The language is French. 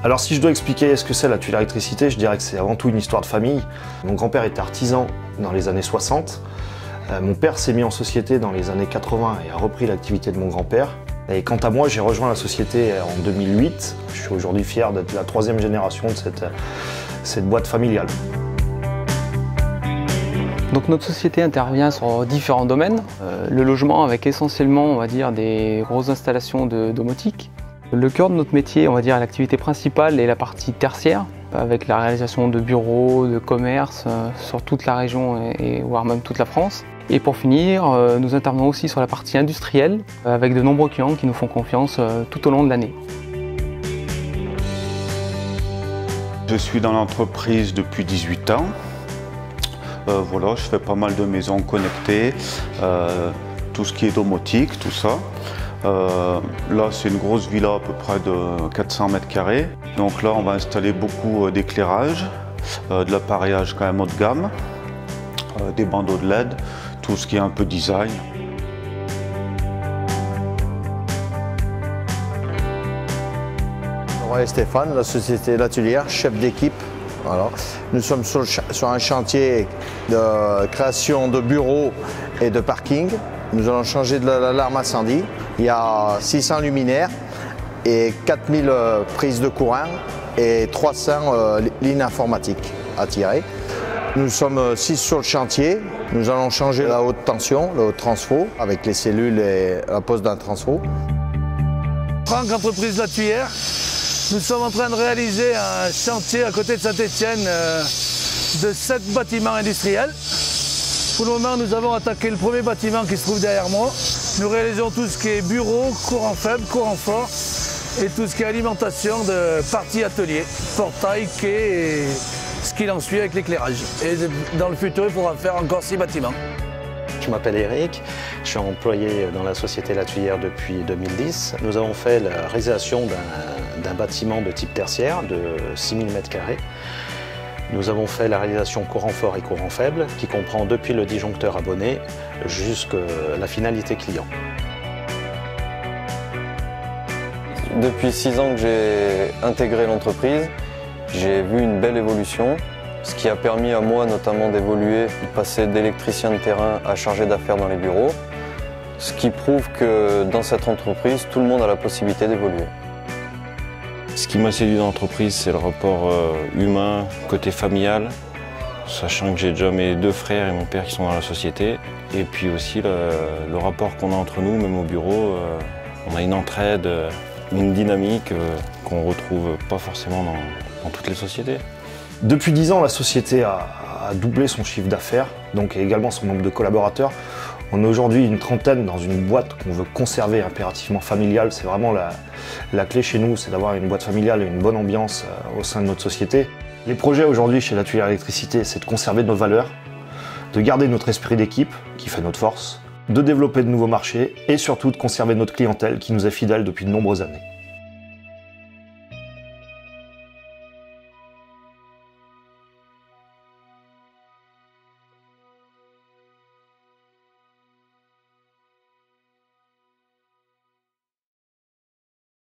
Alors si je dois expliquer ce que c'est la tuilerie électricité, je dirais que c'est avant tout une histoire de famille. Mon grand-père était artisan dans les années 60. Mon père s'est mis en société dans les années 80 et a repris l'activité de mon grand-père. Et quant à moi, j'ai rejoint la société en 2008. Je suis aujourd'hui fier d'être la 3e génération de cette boîte familiale. Donc notre société intervient sur différents domaines. Le logement avec essentiellement, on va dire, des grosses installations de domotique. Le cœur de notre métier, on va dire, l'activité principale est la partie tertiaire, avec la réalisation de bureaux, de commerces sur toute la région et voire même toute la France. Et pour finir, nous intervenons aussi sur la partie industrielle, avec de nombreux clients qui nous font confiance tout au long de l'année. Je suis dans l'entreprise depuis 18 ans. Voilà, je fais pas mal de maisons connectées, tout ce qui est domotique, tout ça. Là, c'est une grosse villa à peu près de 400 mètres carrés. Donc là, on va installer beaucoup d'éclairage, de l'appareillage quand même haut de gamme, des bandeaux de LED, tout ce qui est un peu design. Moi et Stéphane, la société La Tuilière, chef d'équipe. Voilà. Nous sommes sur un chantier de création de bureaux et de parking. Nous allons changer de l'alarme incendie. Il y a 600 luminaires et 4000 prises de courant et 300 lignes informatiques à tirer. Nous sommes 6 sur le chantier. Nous allons changer la haute tension, le haut transfo, avec les cellules et la pose d'un transfo. Franck, entreprise La Tuilière. Nous sommes en train de réaliser un chantier à côté de Saint-Étienne de 7 bâtiments industriels. Pour le moment, nous avons attaqué le premier bâtiment qui se trouve derrière moi. Nous réalisons tout ce qui est bureau, courant faible, courant fort et tout ce qui est alimentation de parties atelier, portail, quai et ce qu'il en suit avec l'éclairage. Et dans le futur, il faudra faire encore 6 bâtiments. Je m'appelle Eric, je suis employé dans la société La Tuilière depuis 2010. Nous avons fait la réalisation d'un bâtiment de type tertiaire de 6000 m². Nous avons fait la réalisation courant fort et courant faible qui comprend depuis le disjoncteur abonné jusqu'à la finalité client. Depuis 6 ans que j'ai intégré l'entreprise, j'ai vu une belle évolution. Ce qui a permis à moi notamment d'évoluer, de passer d'électricien de terrain à chargé d'affaires dans les bureaux. Ce qui prouve que dans cette entreprise, tout le monde a la possibilité d'évoluer. Ce qui m'a séduit dans l'entreprise, c'est le rapport humain, côté familial, sachant que j'ai déjà mes 2 frères et mon père qui sont dans la société. Et puis aussi le rapport qu'on a entre nous, même au bureau, on a une entraide, une dynamique qu'on ne retrouve pas forcément dans toutes les sociétés. Depuis 10 ans, la société a doublé son chiffre d'affaires, donc et également son nombre de collaborateurs. On est aujourd'hui une trentaine dans une boîte qu'on veut conserver impérativement familiale. C'est vraiment la clé chez nous, c'est d'avoir une boîte familiale et une bonne ambiance au sein de notre société. Les projets aujourd'hui chez La Tuilière Électricité, c'est de conserver nos valeurs, de garder notre esprit d'équipe, qui fait notre force, de développer de nouveaux marchés et surtout de conserver notre clientèle qui nous est fidèle depuis de nombreuses années.